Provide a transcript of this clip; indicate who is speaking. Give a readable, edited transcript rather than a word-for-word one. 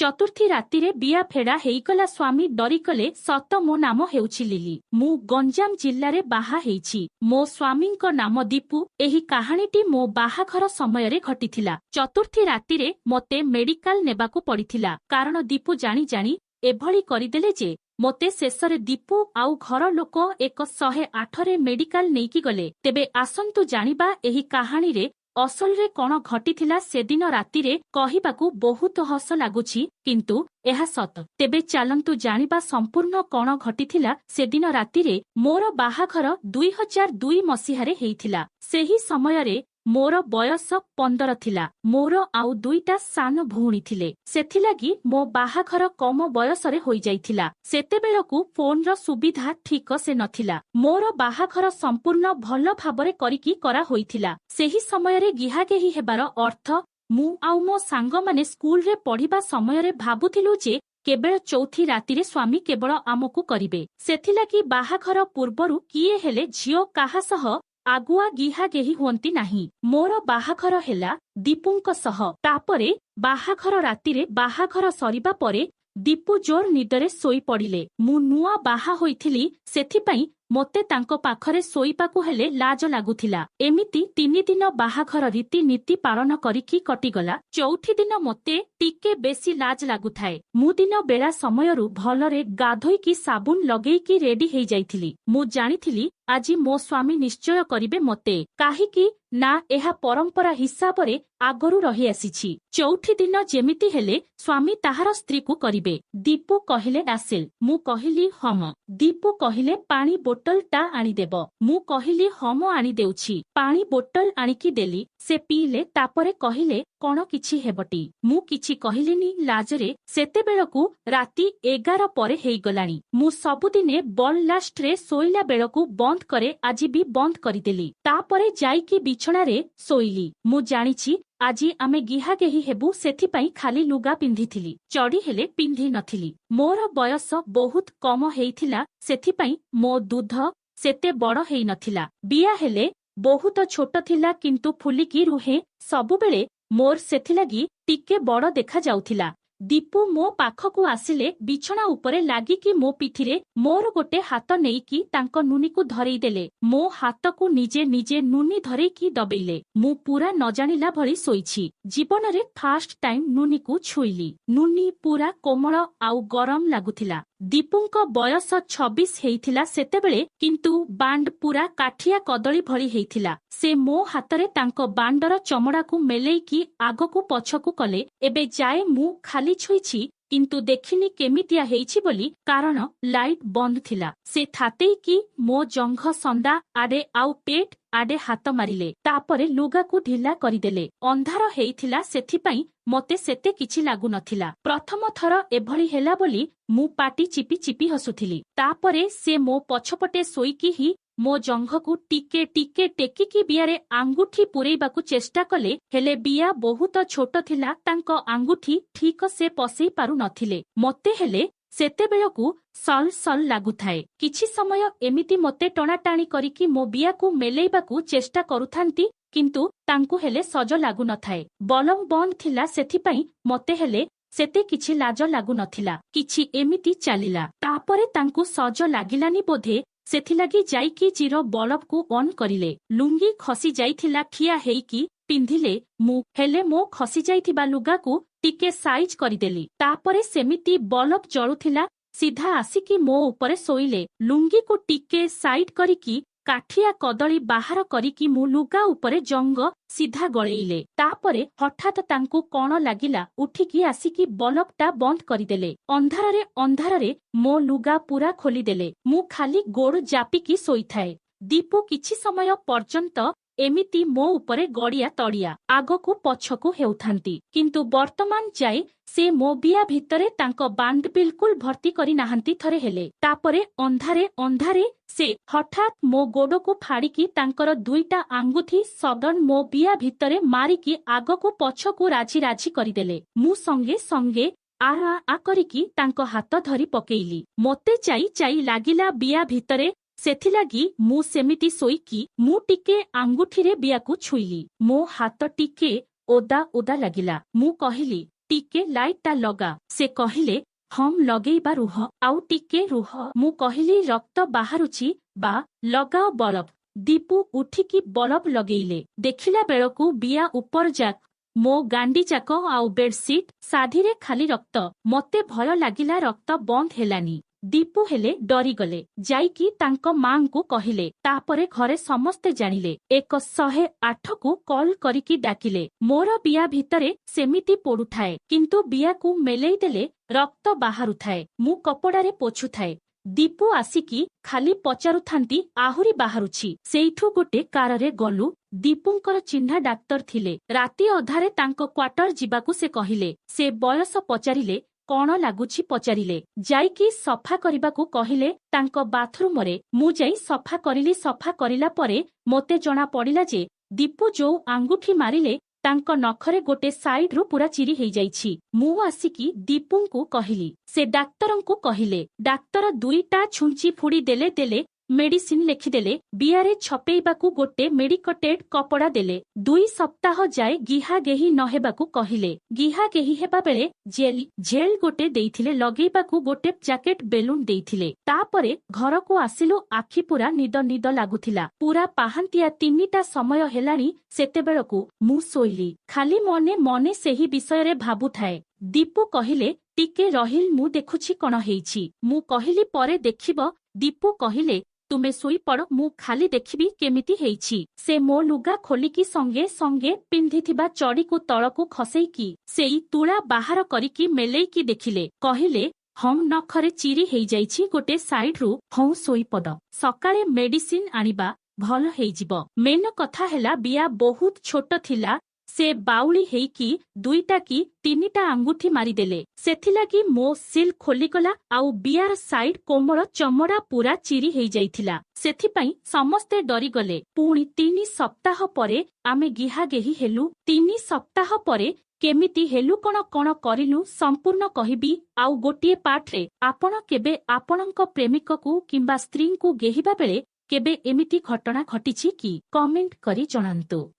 Speaker 1: चतुर्थी रातिरे बिया फेड़ा हेइगला स्वामी डरिकले सत मो नाम हेउछि लिली मु गंजाम जिल्लारे बाहा हेइछि मो स्वामींक नाम दीपू एही कहानीटी मो बाहाघर समयरे घटिथिला। चतुर्थी रातिरे मते मेडिकल नेबाकू पड़िथिला कारण दीपू जानी जानी एभली करिदेले जे मोते शेषरे दीपू आउ घर लोक 108 रे मेडिकल नेकी गले। तेबे आसंतु जानिबा एही कहानी रे असल रे कौन घटिथिला सेदिन रातिरे कहिबाकू बहुत हस लागुछि किंतु एहा सत। तेबे चालंतु जानिबा संपूर्ण कौन घटिथिला सेदिन रातिरे। मोर बाहाघर 2002 मसीहारे हेइथिला। सेही समयरे मोर बयस 15 थिला। मोर आउ दुईटा सान भौणी थिले सेथिलागी मो बाहाघर कम बयसरे होई जाइथिला। सेतेबेलकू फोन रो सुविधा ठीक से नथिला। मोर बाहाघर संपूर्ण भल भाबरे करिकी करा होइथिला। सेही समयरे गिहागेही हेबार अर्थ मु आउ मो सांग माने स्कूल रे पढ़िबा समयरे भाबुथिलु जे केवल चौथी रातिरे स्वामी केवल आमकू करिवे। सेथिलागी बाहाघर पूर्वरु किए हेले झियो काहा सह आगुआ गिहागेही हुअंती नाही। मोर बाहाघर हेला दीपूंक सह। तापरे बाहाघर रातिरे बाहाघर सरिबा परे दीपू जोर निदरे सोई पड़िले। मु नुआ बाहा होइथिली सेथिपाई मोते तांको पाखरे सोईपाकू हेले लाज लागुथिला। एमिति 3 दिन बाहाघर रीति नीति पालन करिकी कटिगला। चौथी दिन मोते टिके बेसी लाज लागुथाए। मु दिन बेला समयरु भलरे गाधोईकी साबुन लगेईकी रेडी हेई जाइथिली। मु जानिथिली आजी मो स्वामी निश्चय करिवे मोते काहिकी ना एहा परंपरा हिसाबरे आगरु रही आसीछि। चौथी दिन जेमिति हेले स्वामी ताहार स्त्री को करिवे। दीपू कहिले आसेल। मु कहिली हम। दीपू कहिले पानी बोतल टा आनी देब। मु कहिली हम आनी देउछि। पानी बोतल आनिकी देली। से पीले तापरे कहिले कौन किछि हेबटी। मु किछि कहिलिनी लाजरे। सेतेबेलकू राति 11 परे हेइगलाणी। मु सबुदिने बल लास्ट रे सोइला बेलकू बंद करे आजी भी बंद करिदेली। तापरे जाईकी बिछणारे सोइली। मु जानिछि आजी आमे गिहागेही हेबु सेथिपाई खाली लुगा पिंधिथिली। चढ़ी हेले पिंधि नथिली। मोर बयस बहुत कम हेइथिला सेथिपाई मो दूध सेते बड़ हेइ नथिला। बिया हेले बहुत छोट थिला किंतु फुलिकी रुहे सबुबेले मोर सेथिलागी टिके बड़ देखा जाउथिला। दीपू मो पाखकू आसिले बिछणा उपरे लागिकी मो पिठिरे मोर गोटे हाथ नेईकी तांको नुनीकू धरेई देले। मो हाथकू निजे निजे नुनी धरेईकी दबेइले। मु पूरा न जानिला भଳି सोईछि। जीवनरे फास्ट टाइम नुनीकू छुईली। नुनी पूरा कोमल आउ गरम लागुथिला। दीपूंक बयस 26 हेइथिला सेतेबेले किंतु बांड पूरा काठिया कदली भଳି हेइथिला। से मो हातरे तांको बांडर चमड़ाकू मेलेईकी आगकू पछकू कले। एबे जाए मु खाली छुईछि किंतु देखिनी केमितिया हेइछि बोली कारण लाइट बंद थिला। से थातेईकी मो जंघ संदा आडे आउ पेट आडे हाथ मारिले। तापरे लुगाकू ढिला करिदेले। अंधार हेइथिला सेथिपाई मते सेते किछि लागु नथिला। प्रथम थर एभଳି हेला बोली मु पाटी चिपी चिपी हसुथिली। तापरे से मो पछपटे सोईकी ही मो जंघकू टिके टिके टेकिकी बियारे आंगुठी पुरेइबाकू चेष्टा कले हेले बिया बहुत छोट थिला। तांको आंगुठी ठीक से पसेई पारु नथिले। मते हेले सेतेबेलकू सल सल लागुथाए। किछि समय एमिति मते टणाटाणी करिकी मो बियाकू मेलेइबाकू चेष्टा करुथांती किंतु तांकू हेले सज लागु नथाए। बलम बंद थिला सेथिपाई मते हेले सेते किछि लाज लागु नथिला। किछि एमिति चालिला। तापरे तांकू सज लागिलानी बोधे सेथिलागी जाईकी जीरो बल्बकू ऑन करिले। लुंगी खसी जाइथिला ठिया हेइकी पिंधिले। मु हेले मो खसी जाइथिबा लुगाकू टिके साइज करिदेली। तापरे सेमिति बल्ब जळुथिला सीधा आसिकी मो उपरे सोइले। लुंगी को टिके साइड करिकी काठिया कदली बाहर करिकी मु लुगा उपरे जंग सीधा गळेइले। तापरे हठात तांकू कौन लागिला उठिकी आसिकी बल्बटा बंद करिदेले। अंधारे अंधारे मो लुगा पूरा खोलिदेले। मु खाली गोड़ जापिकी सोईथाए। दीपू किछि समय पर्यंत एमिति मो उपरे गड़िया तड़िया आगकू पछकू हेउथांती किंतु वर्तमान जाए से मो बिया भितरे तांको बांड बिल्कुल भर्ती करी नाहांती थरे हेले। तापरे अंधारे अंधारे से हठात मो गोड़कू फाड़िकी तांकर दुईटा आंगुठी सडन मो बिया भितरे मारिकी आगकू पछकू राजी राजी करिदेले। मु संगे संगे आ आ करिकी तांको हाथ धरी पकेइली। मोते चाई चाई लागिला बिया भितरे सेथिलागी मु सेमिति सोईकी मु टिके आंगुठीरे बियाकू छुईली। मो हाथ टिके ओदा ओदा लागिला। मु कहिली टिके लाइटटा लगा से कहिले हम लगेइबा रुह आउ टिके रुह मु कहिली रक्त बाहरुची बा लगाओ बल्ब दीपू उठिकी बल्ब लगेइले देखिला बेलकू बिया उपर जाक मो गांडी जाक आउ बेडसीट साधीरे खाली रक्त मते भय लागिला रक्त बंद हेलानी दीपू हेले डरीगले जाइकी तांको मांकु कहिले तापरे घरे समस्ते जानिले 108 को कॉल करिकी डाकिले मोर बिया भितरे सेमिति पोडुथाए किंतु बियाकू मेलेई देले रक्त बाहारुथाए मु कपड़ारे पोछुथाए दीपू आसिकी खाली पचारुथांती आहुरी बाहारुछि सेइठु गोटे काररे गलु दीपूंकर चिन्हा डाक्तर थिले राति अधारे तांको क्वार्टर जिबाकू से कहिले से बयस पचारिले कौन लागुछि पचारिले जाइकी सफा करिबाकू कहिले तांको बाथरूमरे मु जाई सफा करिली सफा करिला परे मोते जणा पड़िला जे दीपू जो आंगुठी मारिले तांको नखरे गोटे साइड रु पूरा चिरी हेई जाइछि मु आसिकी दीपूंकू कहिली से डाक्तरंकू कहिले डाक्तर दुईटा छुंची फुड़ी देले देले मेडिसिन लेखिदेले बियारे छपेइबाकू गोटे मेडिकटेड कपड़ा देले 2 सप्ताह जाए गिहा गेही नहेबाकू कहिले गिहा गेही हेबा बेले जेल गोटे देइथिले लगेइबाकू गोटे जैकेट बेलून देइथिले तापरे घरको आसिलु आखि पूरा निद निद लागुथिला पूरा पाहांतिया 3टा समय हेलानी सेतेबेलकू मु सोइली खाली मने मने सेही विषयरे भाबुथाए दीपू कहिले टिके रहिल मु देखुछि कोन हेइछि मु कहिली परे देखिबो दीपू कहिले तुमे सोई पड़ मु खाली देखिबी केमिति हेइछि से मो लुगा खोलिकी संगे संगे पिंधिथिबा चड़ीकू तळकू खसेइकी सेई तुळा बाहर करिकी मेलेइकी देखिले कहिले हम नखरे चिरी हेइ जाइछि गोटे साइड रु हौ सोई पद सकाळे मेडिसिन आनिबा भल हेइजिबो मेन कथा हेला बिया बहुत छोट थिला से बाउली हेइकी 2टा की 3टा आंगुठी मारिदेले सेथिलागी मो सिल खोलिगला आउ बियार साइड कोमल चमड़ा पूरा चिरी हेइ जाइथिला सेथिपाई समस्ते डरीगले पुणी 3 सप्ताह परे आमे गिहा गेही हेलु 3 सप्ताह परे केमिति हेलु कोन करिलु संपूर्ण कहिबी आउ गोटिए पार्टरे आपण केबे आपणक प्रेमिककू किंबा स्त्रींकू गेहिबा बेले केबे एमिति घटना घटिछि कि कमेंट करी जणांतु।